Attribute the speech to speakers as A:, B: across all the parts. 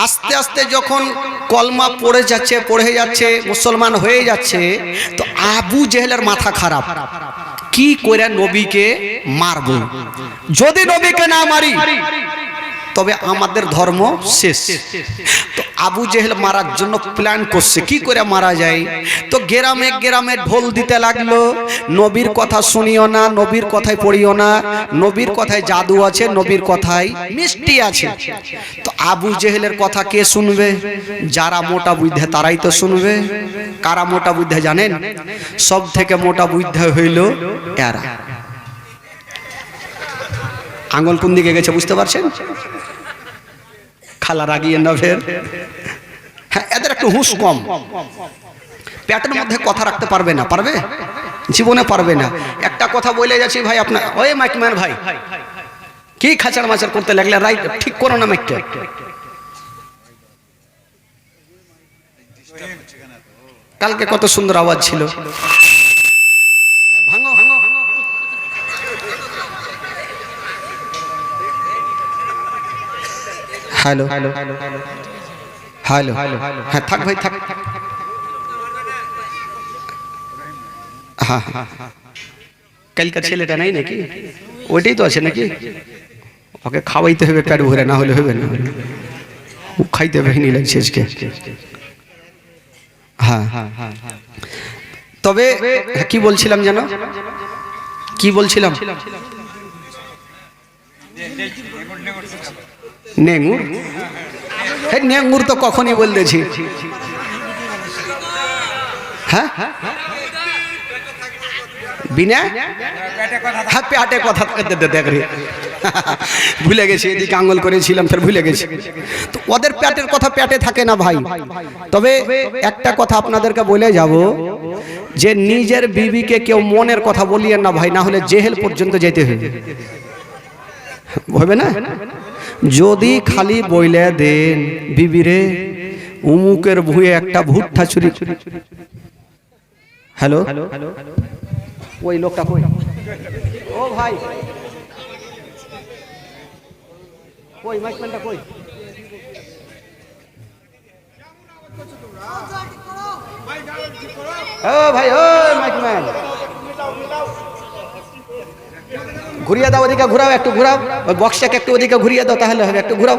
A: আস্তে আস্তে যখন কলমা পড়ে যাচ্ছে মুসলমান হয়ে যাচ্ছে, তো আবু জেহেলের মাথা খারাপ, কি করে নবীকে মারব, যদি নবীকে না মারি তবে আমাদের ধর্ম শেষ। তো আবু জেহেল মারার জন্য প্ল্যান করছে কি করে মারা যায়। তো গ্রামে গ্রামে ঢোল দিতে লাগলো, নবীর কথা শুনিও না, নবীর কথায় পড়িও না, নবীর কথায় জাদু আছে, নবীর কথায় মিষ্টি আছে। তো আবু জেহেলের কথা কে শুনবে? যারা মোটা বুদ্ধে তারাই তো শুনবে। কারা মোটা বুদ্ধে জানেন? সব থেকে মোটা বুদ্ধে হইল এরা। আঙুল কোন দিকে গেছে বুঝতে পারছেন? খালা রাগিয়ে না ফের। হ্যাঁ, এদের একটু হুঁশ কম, পেটের মধ্যে কথা রাখতে পারবে না, পারবে? জীবনে পারবে না। একটা কথা বলে যাচ্ছি ভাই, আপনার ওই মাইকম্যান ভাই কি খাচার মাচার করতে লাগলে, রাইট ঠিক করো না মাইকটা। কালকে কত সুন্দর আওয়াজ ছিল, ভাঙো ভাঙো। হ্যালো হ্যালো হ্যালো, হ্যাঁ থাক ভাই থাক। হ্যাঁ হ্যাঁ, কালকার ছেলেটা নাই নাকি? ওইটাই তো আছে নাকি? ওকে খাওয়াইতে হবে পেট ভরে, না হলে হবে না। ও খাইতে বেহিনি লাগছে আজকে। হ্যাঁ হ্যাঁ হ্যাঁ, তবে কি বলছিলাম যেন, কি বলছিলাম? নেঙ্গুর, নেঙ্গুর তো কখনই বলতেছি। হ্যাঁ বিনা হ্যাঁ পেটে কথা দেখ রে, ভুলে গেছি, এদিকে আঙুল করেছিলাম ফের ভুলে গেছি। তো ওদের পেটের কথা পেটে থাকে না ভাই। তবে একটা কথা আপনাদেরকে বলে যাব, যে নিজের বিবিকে কেউ মনের কথা বলিয়েন না ভাই, না হলে জেহেল পর্যন্ত যেতে হবে, হবে না? যদি খালি বইলে দেন বিবিরে উমুকের ভুঁয়ে একটা ভুট্টা চুরি। হ্যালো, ওই লোকটা কই? ও ভাই কই, মাইকম্যানটা কই? ও ভাই, ও মাইকম্যান ঘুরিয়ে দাও, ওদিকে ঘুরাও, একটু ঘুরাও, ওই বক্সটাকে একটু ওদিকে ঘুরিয়ে দাও, তাহলে হবে। একটু ঘুরাও,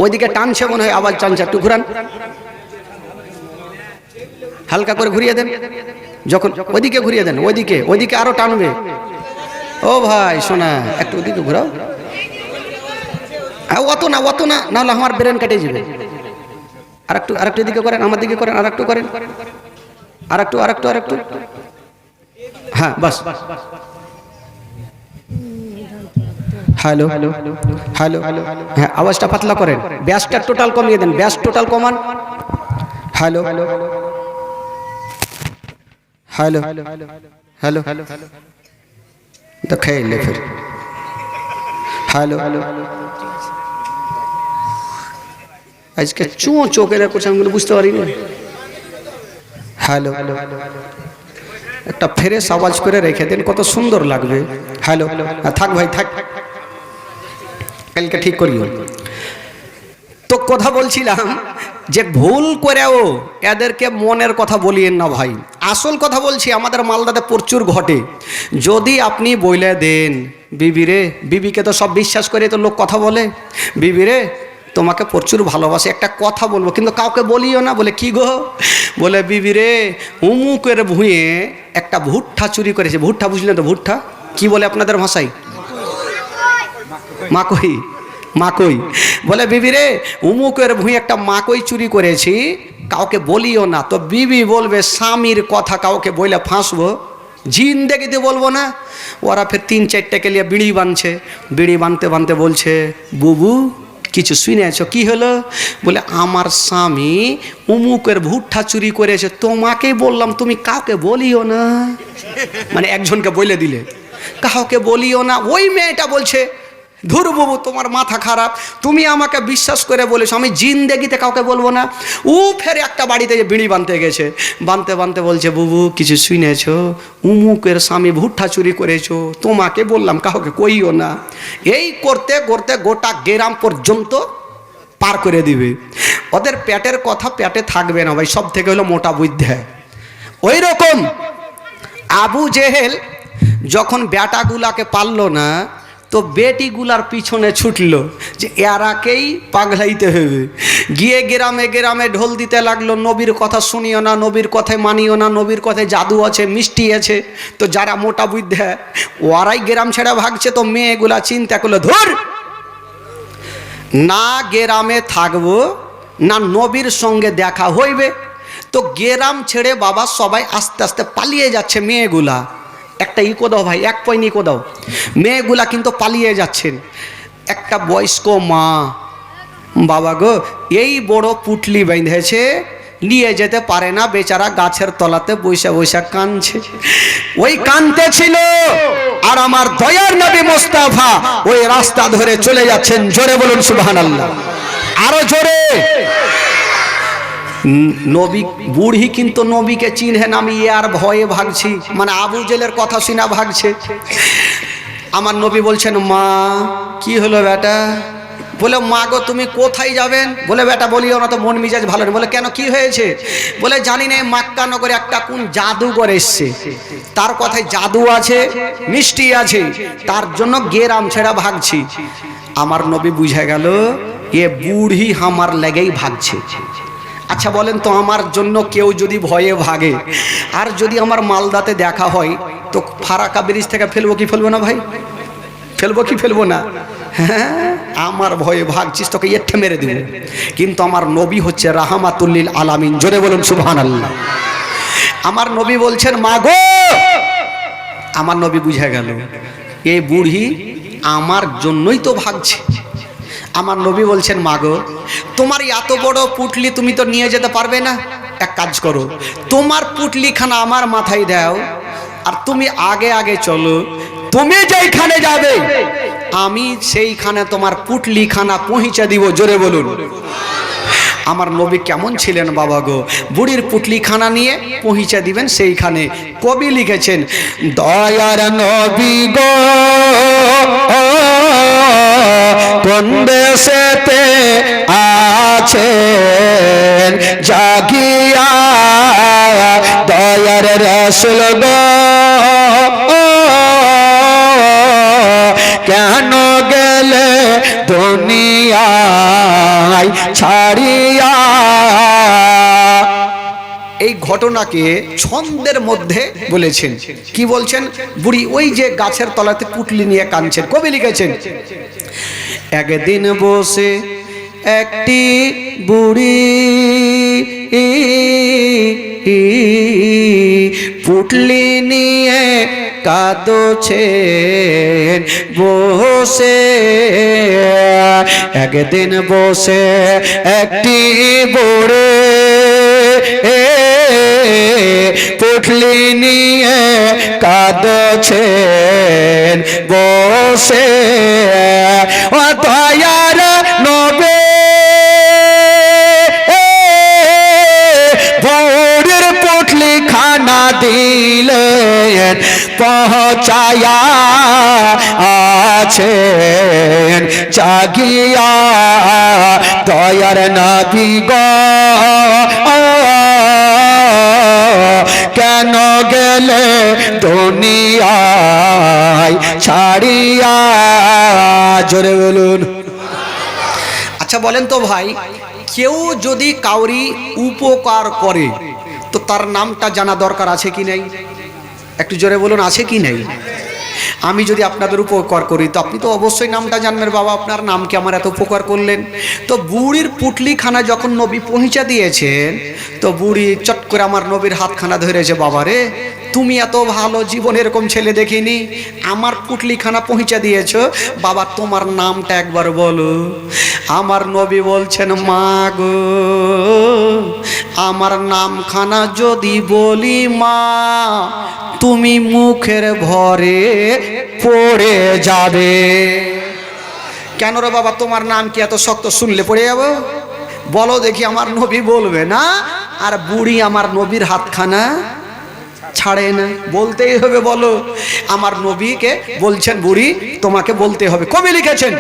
A: ওইদিকে টানছে মনে হয়, আওয়াজ টানছে, একটু ঘুরান, হালকা করে ঘুরিয়ে দেন। যখন ওইদিকে ঘুরিয়ে দেন, ওইদিকে ওইদিকে আরো টানবে। ও ভাই শোনা, একটু ওদিকে ঘুরাও। অত না, অত না, নাহলে আমার ব্রেন কেটে যাবে। আরেকটু আরেকটু এদিকে করেন, আমার দিকে করেন, আরেকটু করেন, আরেকটু আরেকটু আরেকটু। হ্যাঁ বাস। হ্যালো হ্যালো, হ্যাঁ আওয়াজটা পাতলা করেন, ব্যাসটা টোটাল কমিয়ে দেন, ব্যাস টোটাল কমান। Hello hello hello hello hello, দেখাইলে ফির। হ্যালো, আজকে চোখে করছে, আমি বুঝতে পারি না। হ্যালো, একটা ফ্রেশ আওয়াজ করে রেখে দেন, কত সুন্দর লাগবে। হ্যালো, থাক ভাই থাক, কালকে ঠিক করিও। তো কথা বলছিলাম যে ভুল করেও এদেরকে মনের কথা বলিয়েন না ভাই। আসল কথা বলছি, আমাদের মালদাতে প্রচুর ঘটে। যদি আপনি বলে দেন বিবিরে, বিবিকে তো সব বিশ্বাস করে তো লোক কথা বলে, বিবিরে তোমাকে প্রচুর ভালোবাসে, একটা কথা বলবো কিন্তু কাউকে বলিও না। বলে কি গো? বলে বিবিরে উমুকের ভুঁয়ে একটা ভুট্টা চুরি করেছে। ভুট্টা বুঝলেন তো? ভুট্টা কি বলে আপনাদের ভাষায়? মাকই, মাকই বলে। বিবিরে উমুকের ভুঁয়ে একটা মাকই চুরি করেছি, কাউকে বলিও না। তো বিবি বলবে স্বামীর কথা কাউকে বলে ফাঁসবো, জিন্দেগিতে বলবো না। ওরা ফের 3-4টাকে নিয়ে বিড়ি বাঁধছে, বিড়ি বাঁধতে বাঁধতে বলছে বুবু কিছু শুনেছ? কি হলো? বলে আমার স্বামী উমুকের ভুট্টা চুরি করেছে, তোমাকে বললাম তুমি কাউকে বলিও না। মানে একজনকে বলে দিলে, কাউকে বলিও না। ওই মেয়েটা বলছে ধুর বাবু তোমার মাথা খারাপ, তুমি আমাকে বিশ্বাস করে বলেছো, আমি জিন্দেগিতে কাউকে বলবো না। ও ফের একটা বাড়িতে যে বিড়ি বাঁধতে গেছে, বাঁধতে বাঁধতে বলছে বুবু কিছু শুনেছো? উমুকের স্বামী ভুট্টা চুরি করেছো, তোমাকে বললাম কাউকে কইও না। এই করতে করতে গোটা গ্রাম পর্যন্ত পার করে দিবে। ওদের পেটের কথা পেটে থাকবে না ভাই, সব থেকে হলো মোটা বুদ্ধি। ওই রকম আবু জেহেল যখন বেটাগুলাকে পারলো না, তো বেটিগুলার পিছনে ছুটলো যে এরাকেই পাগলাইতে হবে। গিয়ে গ্রামে গ্রামে ঢোল দিতে লাগলো, নবীর কথা শুনিও না, নবীর কথায় মানিও না, নবীর কথায় জাদু আছে, মিষ্টি আছে। তো যারা মোটা বুদ্ধি ওরাই গ্রাম ছেড়ে ভাগছে। তো মেয়েগুলা চিন্তা করলো, ধুর, না গ্রামে থাকবো না নবীর সঙ্গে দেখা হইবে। তো গ্রাম ছেড়ে বাবা সবাই আস্তে আস্তে পালিয়ে যাচ্ছে মেয়েগুলা। একটা ইকো দাও ভাই, এক পয়েন্ট ইকো দাও। মেয়েগুলা কিন্তু পালিয়ে যাচ্ছেন। একটা বয়স্ক মা, বাবা গো এই বড় পুটলি বেঁধেছে, নিয়ে যেতে পারে না, বেচারা গাছের তলাতে বৈশা বৈশা কাঁদছে। ওই কাঁদতে ছিল আর আমার দয়ার নবী মোস্তাফা ওই রাস্তা ধরে চলে যাচ্ছেন। জোরে বলুন সুবহানাল্লাহ, আরো জোরে। নবী বুড়ি কিন্তু নবীকে চিনহেন, আমি আর ভয়ে ভাগছি, মানে আবু জেলের কথা শুনে ভাগছে। আমার নবী বলছেন, মা কি হলো বেটা? বলে, মা গো তুমি কোথায় যাবেন? বলে, বেটা বলিও না তো, মন মিজাজ ভালো নেই। বলে, কেন কি হয়েছে? বলে, জানি না মক্কা নগরে একটা কোন জাদুঘর এসছে, তার কথায় জাদু আছে, মিষ্টি আছে, তার জন্য গ্রাম ছেড়া ভাগছি। আমার নবী বুঝে গেল এ বুড়ি আমার লেগেই ভাগছে। আচ্ছা বলেন তো, আমার জন্য কেউ যদি ভয়ে ভাগে আর যদি আমার মালদাতে দেখা হয়, তো ফারাক্কা ব্রিজ থেকে ফেলবো কি ফেলবো না ভাই? ফেলবো কি ফেলবো না? হ্যাঁ, আমার ভয়ে ভাগছিস, তোকে এঠে মেরে দিব। কিন্তু আমার নবী হচ্ছে রাহমাতুল লিল আলামিন। জোরে বলুন সুবহানাল্লাহ। আমার নবী বলছেন, মা গো, আমার নবী বুঝে গেল এই বুড়ি আমার জন্যই তো ভাগছে। আমার নবী বলছেন, মা গো তোমার এত বড় পুটলি তুমি তো নিয়ে যেতে পারবে না, এক কাজ করো, তোমার পুটলিখানা আমার মাথায় দাও আর তুমি আগে আগে চলো। তুমি যেইখানে যাবে আমি সেইখানে তোমার পুটলিখানা পৌঁছে দিব। জোরে বলুন। আমার নবী কেমন ছিলেন বাবা গো, বুড়ির পুটলিখানা নিয়ে পৌঁছে দিবেন সেইখানে। কবি লিখেছেন, দয়ার নবী গো কোন দেশেতে আছেন জাগিয়া, দয়ার রাসূল গো কেন গেলে দুনিয়ায় ছাড়িয়া। এই ঘটনাকে ছন্দের মধ্যে বলেছেন। কি বলছেন? বুড়ি ওই যে গাছের তলাতে পুটলি নিয়ে কাঁদছেন। কবি লিখেছেন, একদিন বসে একটি বুড়ি পুটলি নিয়ে কাঁদছেন বসে। একদিন বসে একটি বুড়ি পুটলি নিয়ে কাঁদছেন বসে। ও দয়ার নবী বুড়ির পুটলি খানা দিলেন পৌঁছায়া আছেন জাগিয়া, দয়ার নবী গো কেন গেলে দুনিয়ায় ছাড়িয়া। জোরে বলুন। আচ্ছা বলেন তো ভাই, কেউ যদি কাউরি উপকার করে তো তার নামটা জানা দরকার আছে কি নাই? একটু জোরে বলুন, আছে কি নাই? আমি যদি আপনাদের উপকার করি তো আপনি তো অবশ্যই নামটা জানবেন, বাবা আপনার নাম কি, আমার এত উপকার করলেন। তো বুড়ির পুটলিখানা যখন নবী পৌঁছে দিয়েছেন, তো বুড়ি চট করে আমার নবীর হাতখানা ধরেছে, বাবা রে তুমি এত ভালো, জীবন এরকম ছেলে দেখিনি, আমার পুটলিখানা পৌঁছে দিয়েছো, বাবা তোমার নামটা একবার বলো। আমার নবী বলছেন, মা গো আমার নামখানা যদি বলি মা তুমি মুখের ভরে পড়ে যাবে। কেন রে বাবা, তোমার নাম কি এত শক্ত, শুনলে পড়ে যাবো? বলো দেখি। আমার নবী বলবে না, আর বুড়ি আমার নবীর হাতখানা ছাড়ে না, বলতেই হবে। বলো। আমার নবীকে বলছেন, বুড়ি তোমাকে বলতে হবে। কবি লিখেছেন,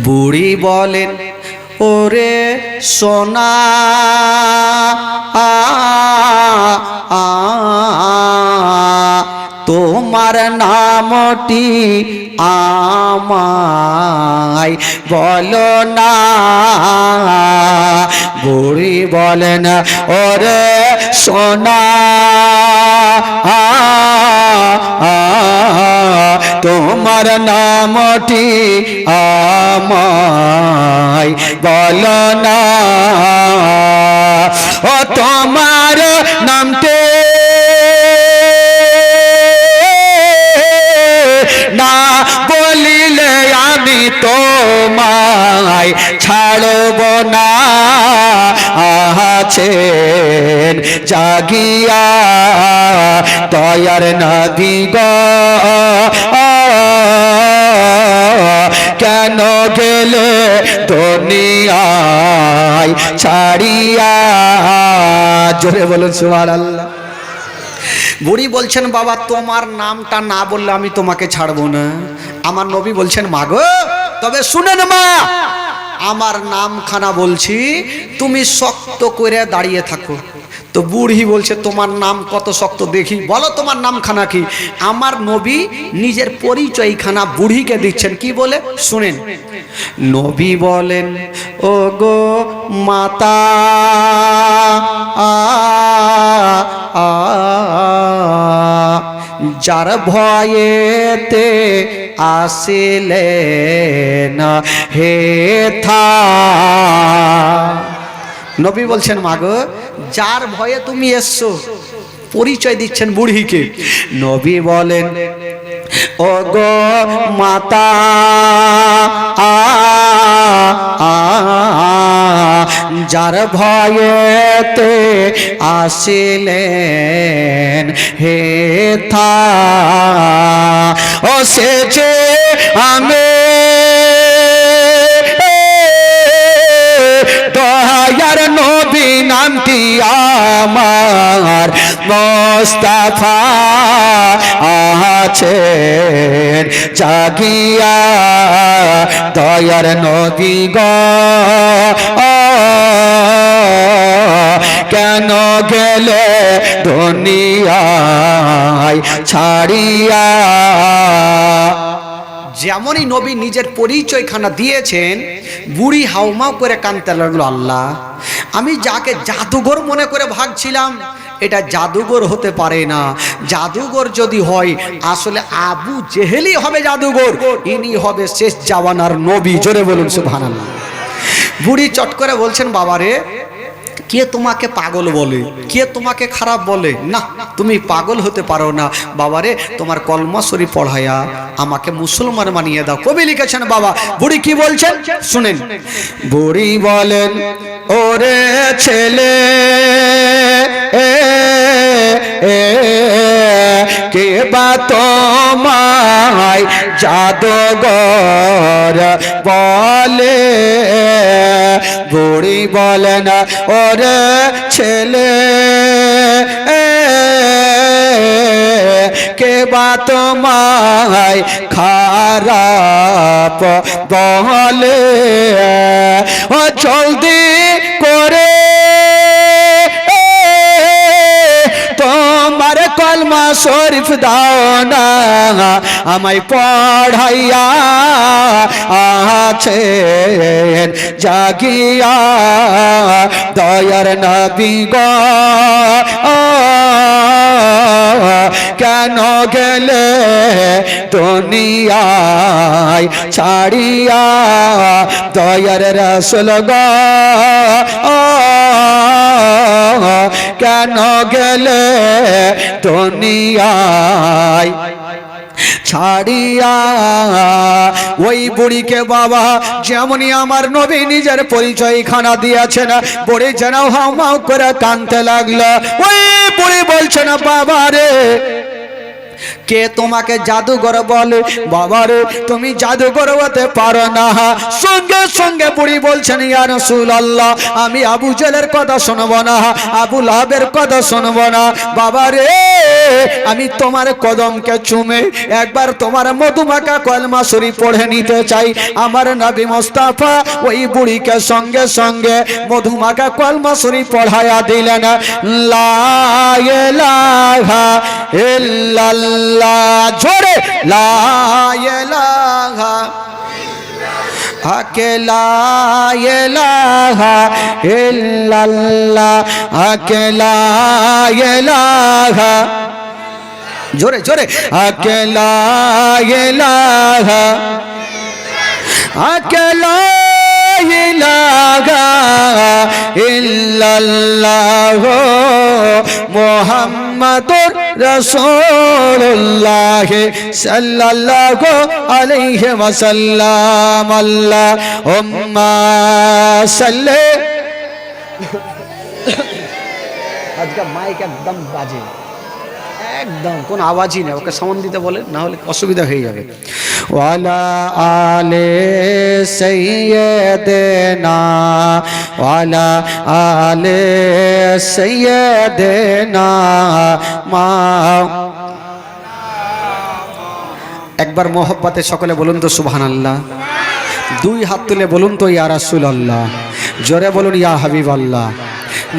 A: বুড়ি বলেন, ও ওরে সোনা তোমার নামটি আমায় বলো না। বুড়ি বলেন ওরে সোনা তোমার নামটি আমায় বলো না। ও তোমার নামটি না বলিলে আমি তোমায় ছাড়ব না। আছেন জাগিয়া দয়ার নবী গো কেন গেলে দুনিয়ায় ছাড়িয়া। জোরে বলুন সুবহানাল্লাহ। বুড়ি বলছেন বাবা তোমার নামটা না বললে আমি তোমাকে ছাড়বো না। আমার নবী বলছেন মা গো তবে শুনেন মা আমার নামখানা বলছি তুমি শক্ত করে দাঁড়িয়ে থাকো। তো বুড়ি বলছে তোমার নাম কত শক্ত দেখি, বলো তোমার নামখানা কি। আমার নবী নিজের পরিচয়খানা বুড়িকে দিচ্ছেন, কি বলে শুনেন। নবী বলেন ও গো মাতা যার ভয়েতে আসিলেন হে থা। নবী বলছেন মাগো যার ভয়ে তুমি এসছো, পরিচয় দিচ্ছেন বুড়িকে। নবী বলেন ও গো মাতা যার ভয়েতে আসিলেন হে থা। ও সে যে আমি দয়ার নবী নামটি আমার মুস্তাফা আছেন জাগিয়া দয়ার নবী গো কেন গেলে দুনিয়ায় ছাড়িয়া। যেমনই নবী নিজের পরিচয়খানা দিয়েছেন বুড়ি হাউমাউ করে কাঁদতে লাগলো, আল্লাহ আমি যাকে জাদুঘর মনে করে ভাগছিলাম এটা জাদুঘর হতে পারে না। জাদুঘর যদি হয় আসলে আবু জেহেলই হবে জাদুঘর, ইনি হবে শেষ জামানার নবী। জোরে বলুন সুবহানাল্লাহ। বুড়ি চট করে বলছেন বাবারে কে তোমাকে পাগল বলে, কে তোমাকে খারাপ বলে, না তুমি পাগল হতে পারো না বাবারে, তোমার কলমা শরীফ পড়ায়া আমাকে মুসলমান বানিয়ে দাও। কবি লিখেছেন বাবা। বুড়ি কি বলছেন শুনেন। বুড়ি বলেন ওরে ছেলে কে বা তোমায় জাদুঘর বলে। বুড়ি বলেন ওরে ছেলে কে বা তোমায় খারাপ বলে। ও জলদি করে তোমার কলমা শরীফ দাও না আমায় পড়াইয়া আছেন জাগিয়া দয়ার নবী গো কেন গেলে দুনিয়ায় ছাড়িয়া দয়ার রাসূল গো কেন গেলে দুনিয়ায় ছাড়িয়া। ওই বুড়িকে বাবা যেমনই আমার নবী নিজের পরিচয় খানা দিয়েছেন বুড়ি যেন হাউমাউ করে কাঁদতে লাগলো। ওই বুড়ি বলছে না বাবা রে কে তোমাকে জাদুঘর বলে? বাবারে তুমি জাদুঘর হতে পারো না। সঙ্গে সঙ্গে বুড়ি বলছেন ইয়া রাসূলুল্লাহ আমি আবু জেলের কথা শুনবো না, আবু লাহাবের কথা শুনবো না। বাবারে আমি তোমার কদমকে চুমে একবার তোমার মধুমাখা কলমা শরীফ পড়ে নিতে চাই। আমার নবী মুস্তাফা ওই বুড়িকে সঙ্গে সঙ্গে মধুমাখা কলমা শরীফ পড়ায়া দিলেন। লা ইলাহা ইল্লাল্লাহ, জোরে লা ইলাহা লা ইলাহা ইল্লাল্লাহ, লা ইলাহা, জোরে জোরে লা ইলাহা লা ইলাহা ইল্লাল্লাহ মুহাম্মাদুর রাসূলুল্লাহ সাল্লাল্লাহু আলাইহি ওয়াসাল্লাম। আল্লাহুম্মা সাল্লি। আজকে মাইক একদম বাজে, একদম কোন আওয়াজই নেই, ওকে সাউন্ড দিতে বলে, না হলে অসুবিধা হয়ে যাবে। ওয়ালা আলে সাইয়্যিদিনা ওয়ালা আলে সাইয়্যিদিনা মা। একবার মোহব্বতে সকলে বলুন তো সুবহানাল্লাহ। দুই হাত তুলে বলুন তো ইয়া রাসূলুল্লাহ। জোরে বলুন ইয়া হাবিবাল্লাহ।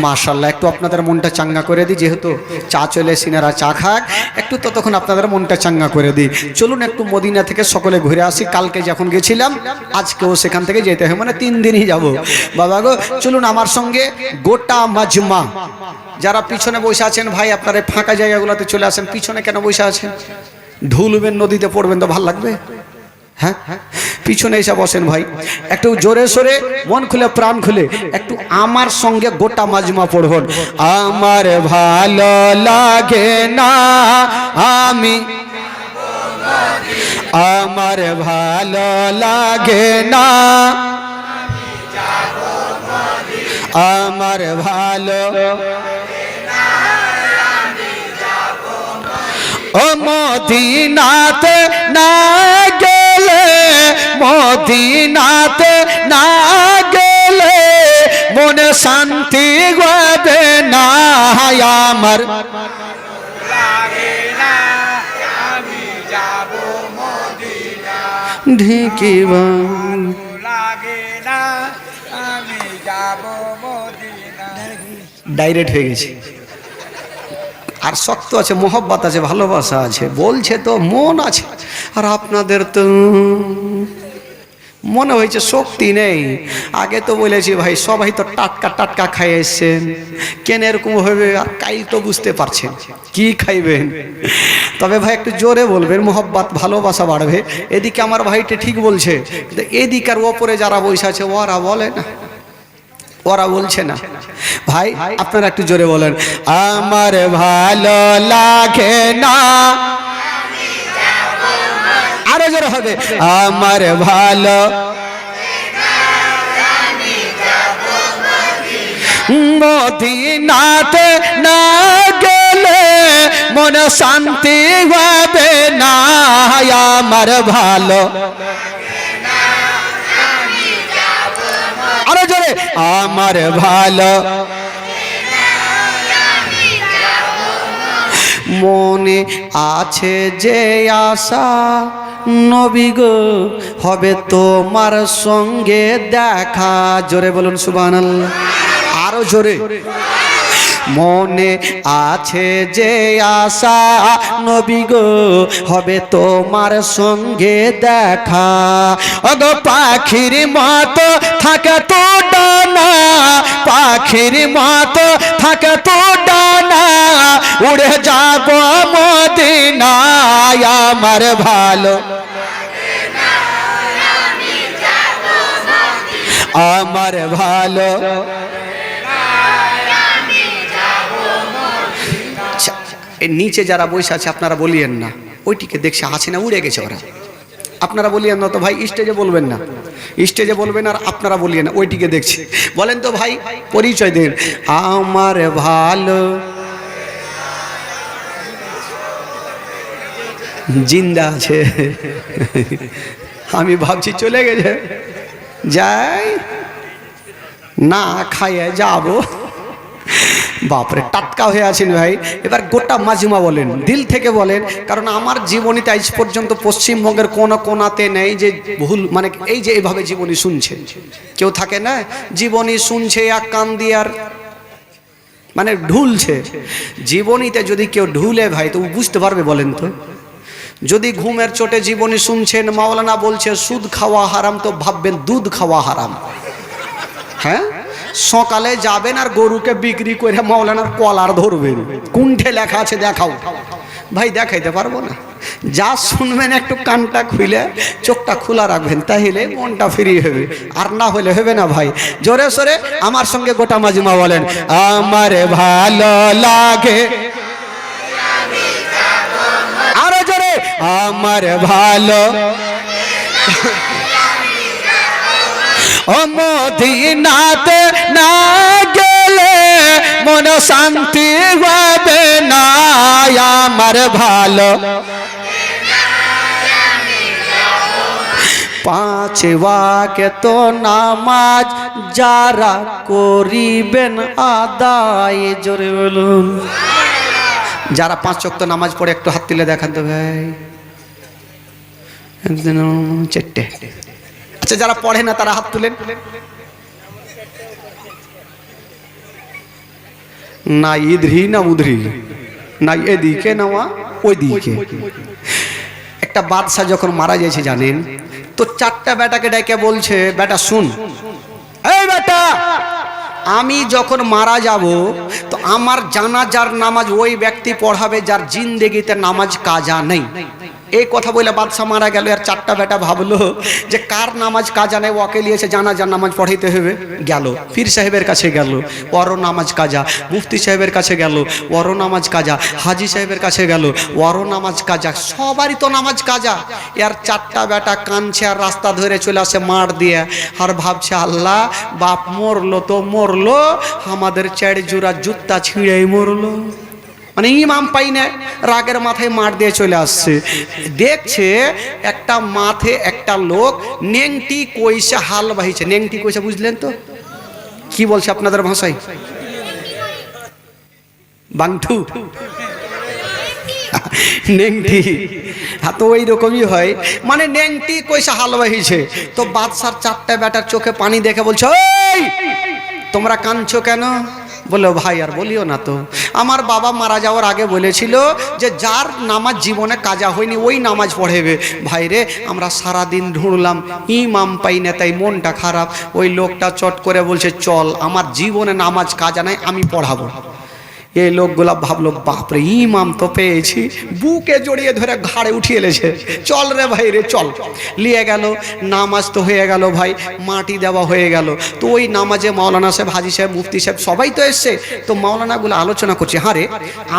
A: মাশাআল্লাহ, একটু আপনাদের মনটা চাঙ্গা করে দিই, যেহেতু চা চলে সিনারা চা খাক, একটু ততক্ষণ আপনাদের মনটা চাঙ্গা করে দিই। চলুন একটু মদিনা থেকে সকলে ঘুরে আসি। কালকে যখন গেছিলাম আজকেও সেখান থেকে যেতে হয়, মানে 3 দিনই যাব। বাবা গো চলুন আমার সঙ্গে গোটা মাজমা। যারা পিছনে বসে আছেন ভাই আপনারা ফাঁকা জায়গাগুলোতে চলে আসেন। পিছনে কেন বসে আছেন? ঢুলবেন, নদীতে পড়বেন তো ভাল লাগবে। হ্যাঁ, পিছনে এসে বসেন ভাই, একটু জোরে সোরে মন খুলে প্রাণ খুলে একটু আমার সঙ্গে গোটা মাজমা পড়বেন। আমার ভালো লাগে না আমি, আমার ভালো লাগে না, আমার ভালো ও মদিনাতে না গেলে, মদিনাতে না গেলে মনে শান্তি হবে না। আমার
B: আমি যাব মদিনা,
A: ঢেকিবা
B: লাগে না আমি যাব মদিনা।
A: ডাইরেক্ট হয়ে গেছে। আর শক্ত আছে, মোহব্বত আছে, ভালোবাসা আছে, বলছে তো মন আছে। আর আপনাদের তো মনে হয়েছে শক্তি নেই। আগে তো বলেছি ভাই সবাই তো টাটকা টাটকা খাই এসছেন, কেন এরকম হবে? আর কাই তো বুঝতে পারছেন কি খাইবেন। তবে ভাই একটু জোরে বলবেন, মোহব্বত ভালোবাসা বাড়বে। এদিকে আমার ভাইটা ঠিক বলছে, কিন্তু এদিকার ওপরে যারা বসে আছে ওরা বলে না, ওরা বলছে না। ভাই আপনারা একটু জোরে বলেন, আমার ভালো লাগে না। আরো জোরে হবে, আমার ভালো মদিনাতে না গেলে মনে শান্তি হবে না। আমার ভালো, আরো জোরে, আমার ভালো মনে আছে যে আশা নবী গো হবে তোমার সঙ্গে দেখা। জোরে বলুন সুবহানাল্লাহ। আরো জোরে, মনে আছে যে আশা নবী গো হবে তোমার সঙ্গে দেখা। ওগো পাখির মতো থাকে তো ডানা, পাখির মতো থাকে তো ডানা, উড়ে যাব মদিনায়। আমার ভালো, আমার ভালো এর নিচে যারা বসে আছে আপনারা বলিয়েন না, ওইটিকে দেখছে আছে না উড়ে গেছে ওরা। আপনারা বলিয়েন না তো ভাই, স্টেজে বলবেন না, স্টেজে বলবেন আর আপনারা বলিয়েন না, ওইটিকে দেখছে। বলেন তো ভাই, পরিচয় দেন। আমার ভালো জিন্দা আছে। আমি ভাবছি চলে গেছে, যাই না খাইয়ে যাবো। বাপরে, টাটকা হয়ে আছেন ভাই। এবার গোটা মাজমা বলেন, দিল থেকে বলেন, কারণ আমার জীবনীতে আজ পর্যন্ত পশ্চিমবঙ্গের কোনো কোনাতে নেই যে ভুল, মানে এই যে এইভাবে জীবনী শুনছে কেউ থাকে না, জীবনী শুনছে এক কান দিয়ে আর মানে ঢুলছে। জীবনীতে যদি কেউ ঢুলে ভাই তো বুঝতে পারবে বলেন তো? যদি ঘুমের চোটে জীবনী শুনছেন, মাওলানা বলছে সুদ খাওয়া হারাম, তো ভাববেন দুধ খাওয়া হারাম। হ্যাঁ, সকালে যাবেন আর গরুকে বিক্রি করে মাওলানার কলার ধরবেন, কুণ্ঠে লেখা আছে দেখাও। ভাই দেখাইতে পারবো না। যা শুনবেন একটু কানটা খুলে চোখটা খোলা রাখবেন, তাহলে মনটা ফ্রি হবে, আর না হলে হবে না ভাই। জোরে সোরে আমার সঙ্গে গোটা মাজমা বলেন, আমার ভালো লাগে, আরো জোরে, আমার ভালো ও মদিনাতে না গেলে মন শান্তি হবে না, আমার ভালো পাঁচ ওয়াক্ত নামাজ যারা করিবেন আদায়, জোরে বলুন। যারা 5 ওয়াক্ত নামাজ পড়ে একটু হাত তুলে দেখান তো ভাই। চারটে। আচ্ছা, যারা পড়ে না তারা হাত তুলেন। না ইধরি না উধরি, না এদিকে না ওই দিকে। একটা বাদশা যখন মারা যাচ্ছে জানেন তো 4টা বেটাকে ডেকে বলছে, বেটা শুন, এই বেটা, আমি যখন মারা যাব তো আমার জানাজার নামাজ ওই ব্যক্তি পড়াবে যার জিন্দেগিতে নামাজ কাজা নেই। এই কথা বলে বাদশা মারা গেল। আর 4টা বেটা ভাবলো যে কার নামাজ কাজা নেই, ওকে নিয়েছে জানাজার নামাজ পড়াইতে হবে। গেল পীর সাহেবের কাছে, গেল ওরও নামাজ কাজা, মুফতি সাহেবের কাছে গেল, ওরও নামাজ কাজা, হাজি সাহেবের কাছে গেল, ওরও নামাজ কাজা, সবারই তো নামাজ কাজা। এর 4টা বেটা কাঁদছে আর রাস্তা ধরে চলে আসে মাঠ দিয়ে, আর ভাবছে আল্লাহ, বাপ মরলো তো মরলো, আমাদের 4 জোড়া জুতা ছিঁড়েই মরলো। মানে ইমাম পাই না, রাগের মাথায় মাঠ দিয়ে চলে আসছে। দেখছে একটা মাঠে একটা লোক নেংটি কইসা হাল বাহিছে। নেংটি কইসা বুঝলেন তো কি বলছে আপনাদের ভাষায়? বাংঠু, নেংটি। হ্যাঁ, তো ওই রকমই হয়, মানে নেংটি কইসা হাল বাহিছে। তো বাদশার 4টা বেটার চোখে পানি দেখে বলছে, ওই তোমরা কাঁদছো কেন? বলে ভাই আর বলিও না তো, আমার বাবা মারা যাওয়ার আগে বলেছিল যে যার নামাজ জীবনে কাজা হয়নি ওই নামাজ পড়েবে। ভাই রে, আমরা সারাদিন ঢুঁড়লাম, ইমাম পাই না, তাই মনটা খারাপ। ওই লোকটা চট করে বলছে চল, আমার জীবনে নামাজ কাজা নাই, আমি পড়াবো। এই লোকগুলা ভাবলো বাপরে, ইমাম তো পেয়েছি, বুকে জড়িয়ে ধরে ঘাড়ে উঠিয়ে এলেছে, চল রে ভাই রে চল। নিয়ে গেল, নামাজ তো হয়ে গেল ভাই, মাটি দেওয়া হয়ে গেল। তো ওই নামাজে মাওলানা সাহেব, হাজি সাহেব, মুফতি সাহেব সবাই তো এসছে। তো মাওলানাগুলো আলোচনা করছে, হ্যাঁ রে,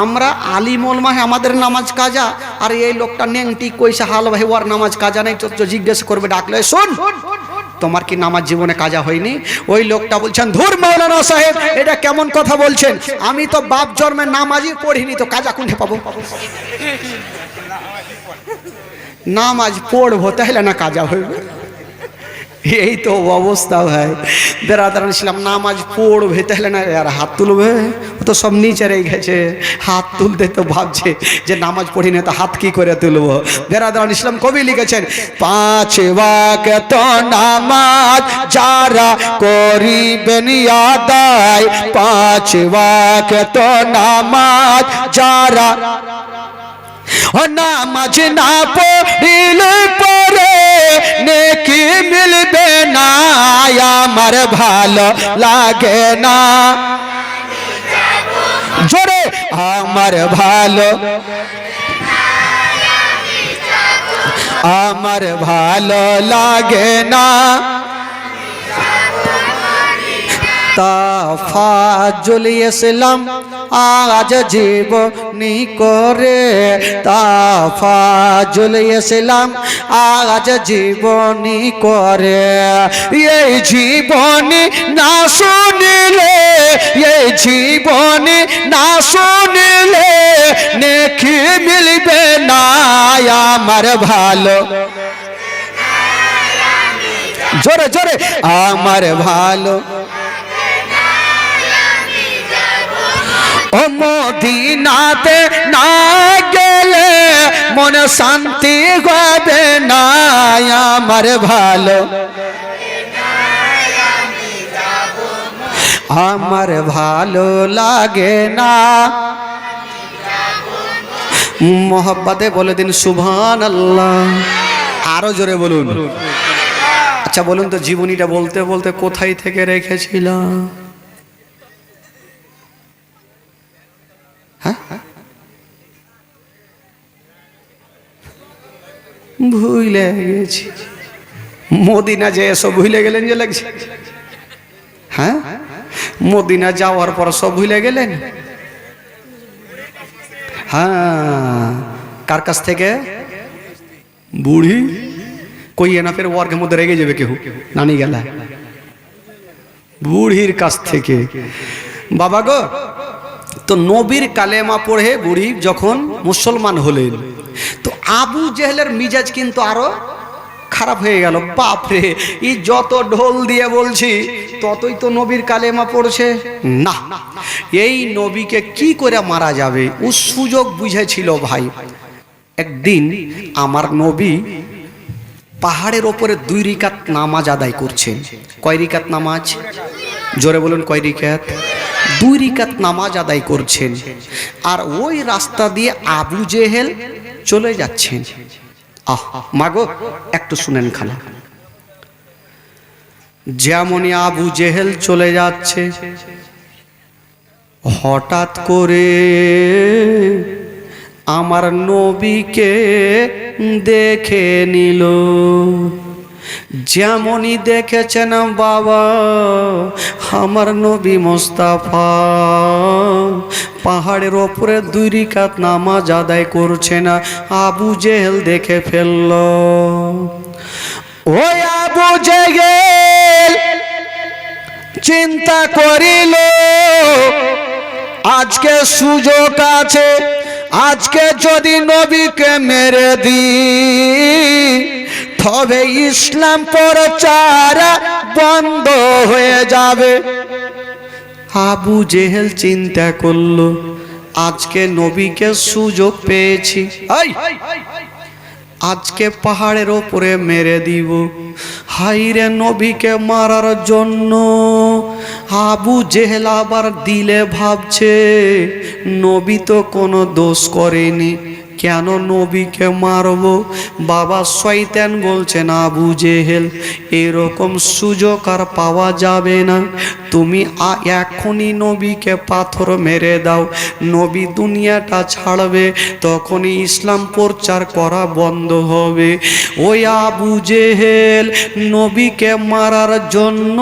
A: আমরা আলিম ওলামা আমাদের নামাজ কাজা, আর এই লোকটা নেংটি কইসা হাল ভাই, ওর নামাজ কাজা নেই। তো জিজ্ঞেস করবে, ডাকলে শোন, তোমার কি নামাজ জীবনে কাজা হয়নি? ওই লোকটা বলছেন, ধুর মাওলানা সাহেব, এটা কেমন কথা বলছেন? আমি তো বাপ জন্মে নামাজই পড়িনি, তো কাজা কোনটা পাবো? নামাজ পড়বো তাহলে না কাজা হইবে। এই তো অবস্থা ভাই। বেরাদার ইসলাম, নামাজ পড়বে তাহলে না আর হাত তুলবে, ও তো সব নিচে রেখে গেছে। হাত তুলতে তো ভাবছে যে নামাজ পড়ি না, তো হাত কি করে তুলবো? বেরাদার ইসলাম কবি লিখেছেন, 5 ওয়াক্ত নামাজ যারা করিবেন আদায়, 5 ওয়াক্ত নামাজ যারা নামাজ না পড়িলে পরে নেকি মিলবে না, আমার ভালো লাগে না। জোরে, আমার ভালো, আমার ভালো লাগে না। তাফাজুল ইসলাম আজ জীবনী করে, তাফাজুল ইসলাম আজ জীবনী করে। এই জীবনী না শুনিলে, এই জীবনী না শুনিলে নেকি মিলবে না আমার ভালো, জোরে জোরে আমার ভালো। ও মদিনাতে না গেলে মন শান্তি হবে না আমার ভালো, আমার ভালো লাগে না। মোহব্বতে বলে দিন সুবহানাল্লাহ। আরো জোরে বলুন। আচ্ছা বলুন তো, জীবনীটা বলতে বলতে কোথায় থেকে রেখেছিলাম? হ্যাঁ, ভুলে গেছি। মদিনা যে সব ভুলে গেলেন যে লাগছে? হ্যাঁ, মদিনা যাওয়ার পর সব ভুলে গেলেন? হ্যাঁ, কার কাছ থেকে? বুড়ি কইয়ে না, ফের ওয়ার্কের মধ্যে রেগে যাবে কেউ, নানি গেলা বুড়ির কাছ থেকে। বাবা গো, তো নবীর কালেমা পড়ে বুড়ি যখন মুসলমান হলেন, তো আবু জেহেলের মিজাজ কিন্তু আরো খারাপ হয়ে গেল। বাপরে, এই যত ঢোল দিয়ে বলছি ততই তো নবীর কালেমা পড়ছে না। এই নবীকে কি করে মারা যাবে ও সুযোগ বুঝেছিল ভাই। একদিন আমার নবী পাহাড়ের ওপরে 2 রিকাত নামাজ আদায় করছেন। কয় রিকাত নামাজ? জোরে বলুন, কয় রিকাত? 2 রিকাত নামাজ আদায় করছেন। আর ওই রাস্তা দিয়ে আবু জেহেল চলে যাচ্ছেন। আহ মাগো, একটু শুনেন খালা। যেমনই আবু জেহেল চলে যাচ্ছে, হঠাৎ করে আমার নবীকে দেখে নিল। যেমনই দেখেছেন বাবা, আমার নবী মোস্তাফা পাহাড়ের ওপরে 2 রিকাত নামাজ আদায় করছে না, আবু জেহেল দেখে ফেলল। ওই আবু জেহেল চিন্তা করিল, আজকে সুযোগ আছে, আজকে যদি নবীকে মেরে দিই তবে ইসলাম প্রচার বন্ধ হয়ে যাবে। আবু জেহেল চিন্তা করলো, আজকে নবীকে সুযোগ পেয়েছি, আজকে পাহাড়ের ওপরে মেরে দিব। হাইরে, নবীকে মারার জন্য আবু জেহেল আবার দিলে ভাবছে নবী তো কোনো দোষ করেনি, কেন নবীকে মারবো? বাবা শয়তান বলছেন, আবু জেহেল এরকম সুযোগ আর পাওয়া যাবে না, তুমি এখনই নবীকে পাথর মেরে দাও, নবী দুনিয়াটা ছাড়বে, তখনই ইসলাম প্রচার করা বন্ধ হবে। ওই আবু জেহেল নবীকে মারার জন্য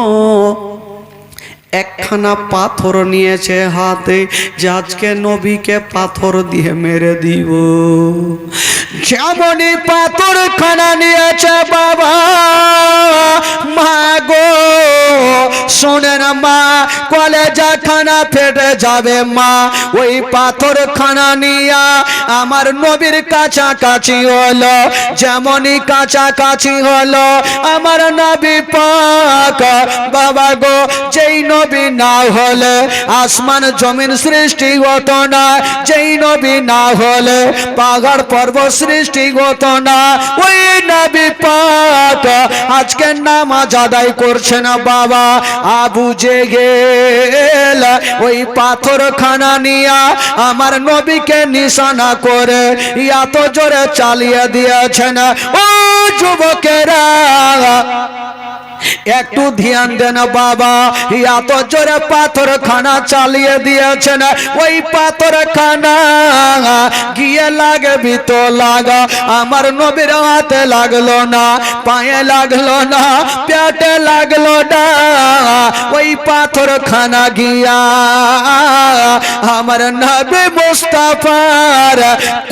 A: একখানা পাথর নিয়েছে হাতে, যে আজকে নবীকে পাথর দিয়ে মেরে দিব। যেমনই পাথর খানা নিয়েছে বাবা, মা গো শোনেন মা, কলেজা খানা ফেটে যাবে মা। ওই পাথর খানা নিয়া আমার নবীর কাছাকাছি হলো, যেমনই কাছাকাছি হলো আমার নবী পাক, বাবা গো যেই নবী না হলে আসমান জমিন সৃষ্টি হতো না, যেই নবী না হলে পাহাড় পর্বত সৃষ্টি হতো না, ওই নবী পাক আজকে নামাজ আদায় করছে না বাবা। আবু জেহেল ওই পাথর খানা নিয়া আমার নবীকে নিশানা করে এত জোরে চালিয়ে দিয়েছেন। ও যুবকেরা একটু ধ্যান দেন বাবা, এত জোরে পাথর খানা চালিয়ে দিয়েছেন, ওই পাথর খানা গিয়ে লাগবি তো লাগা, আমার নবীর হাতে লাগলো না, পায়ে লাগলো না, পেটে লাগলো না, ওই পাথর খানা গিয়া আমার নবী মুস্তাফার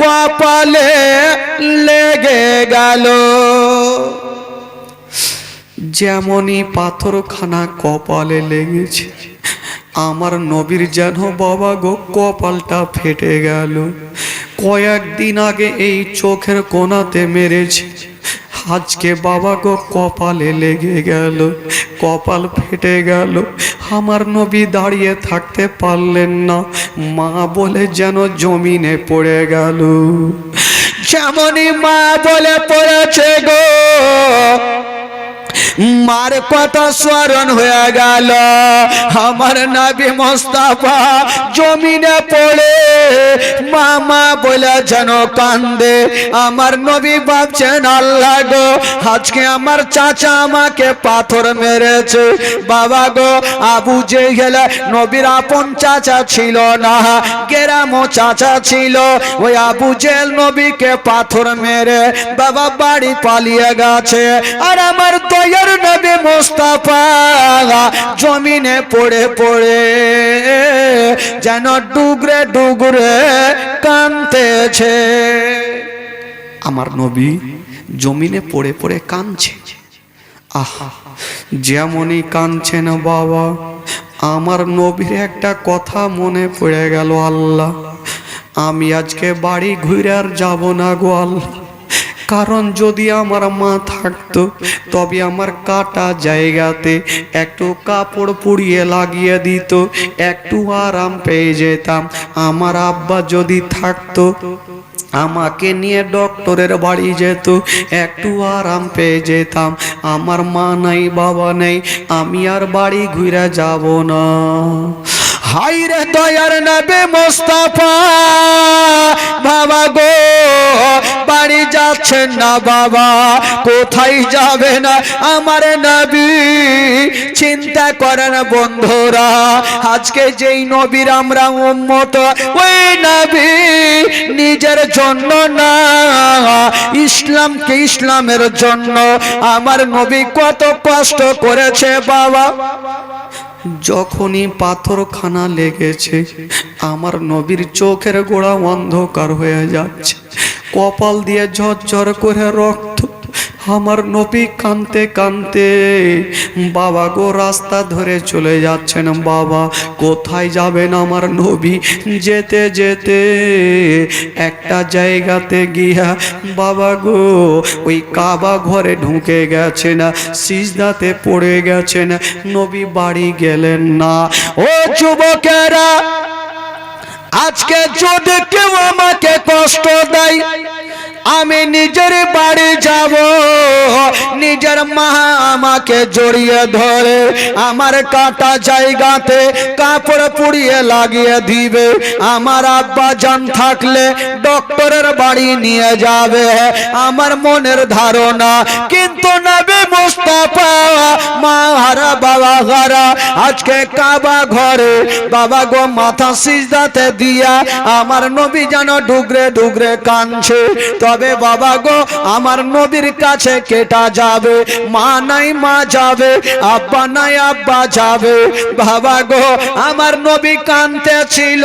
A: কপালে লেগে গেল। যেমনই পাথরখানা কপালে লেগেছে আমার নবীর যেন বাবা গো কপালটা ফেটে গেল। কয়েকদিন আগে এই চোখের কোণাতে মেরেছে, আজকে বাবা গো কপালে লেগে গেল, কপাল ফেটে গেল। আমার নবী দাঁড়িয়ে থাকতে পারলেন না, মা বলে যেন জমিনে পড়ে গেল। যেমনই মা বলে পড়েছে গো, মার কথা স্মরণ হয়ে গেল। আমার নবী মুস্তাফা জমিনে পড়ে মামা বলে যেন কান্দে। আমার নবী ভাবছেন আল্লাহ গো, আজকে আমার চাচা আমাকে পাথর মেরেছে। বাবা গো, আবু জেহেল নবীর আপন চাচা ছিল না, গেরামো চাচা ছিল। ওই আবু জেহেল নবীকে পাথর মেরে বাবা বাড়ি পালিয়ে গেছে। আর আমার দয়ার নবী মুস্তাফা জমিনে পড়ে পড়ে যেন ডুগরে ডুগরে কাঁদতেছে। আমার নবী জমিনে পড়ে পড়ে কাঁদছে। আহা, যেমনই কাঁদছেন বাবা, আমার নবীর একটা কথা মনে পড়ে গেল, আল্লাহ আমি আজকে বাড়ি ঘুরে আর যাব না গো আল্লাহ, কারণ যদি আমার মা থাকতো তবে আমার কাটা জায়গাতে একটু কাপড় পুড়িয়ে লাগিয়ে দিত, একটু আরাম পেয়ে যেতাম। আমার আব্বা যদি থাকতো আমাকে নিয়ে ডক্টরের বাড়ি যেত, একটু আরাম পেয়ে যেতাম। আমার মা নাই, বাবা নেই, আমি আর বাড়ি ঘুরে যাব না। হায়রে দয়ার নবী মুস্তাফা বাবা গো বাড়ি যাচ্ছেন না বাবা, কোথায় যাবে না আমার নবী? চিন্তা করেন বন্ধুরা, আজকে যেই নবীর আমরা উম্মত, ওই নবী নিজের জন্য না, ইসলামকে ইসলামের জন্য আমার নবী কত কষ্ট করেছে বাবা। যখনই পাথরখানা লেগেছে আমার নবীর চোখের গোড়া অন্ধকার হয়ে যাচ্ছে, কপাল দিয়ে ঝরঝর করে রক্ত। আমার নবী কাঁদতে কাঁদতে বাবা গো রাস্তা ধরে চলে যাচ্ছেন। বাবা কোথায় যাবেন আমার নবী? যেতে যেতে একটা জায়গাতে গিয়া বাবা গো ওই কাবা ঘরে ঢুকে গেছেন, সিজদাতে পড়ে গেছেন, নবী বাড়ি গেলেন না। ও যুবকেরা, আজকে যদি কেউ আমাকে কষ্ট দেয়, আমি নিজের বাড়ি যাব, নিজের মা আমাকে জড়িয়ে ধরে আমার কাটা জায়গাতে কাপড় পুড়িয়ে লাগিয়ে দিবে। আমার আব্বা জান থাকলে ডক্টরের বাড়ি নিয়ে যাবে, আমার মনের ধারণা। কিন্তু নবী মুস্তাফা মা হারা বাবা হারা আজকে কাবা ঘরে বাবা গো মাথা সিজদাতে দিয়া আমার নবী যেন ডুগরে ডুগরে কাঁদছে। তবে বাবা গো আমার নবীর কাছে কেটা যাবে? মা নাই মা যাবে, আব্বা নাই আব্বা যাবে। বাবা গো আমার নবী কাঁদতেছিল।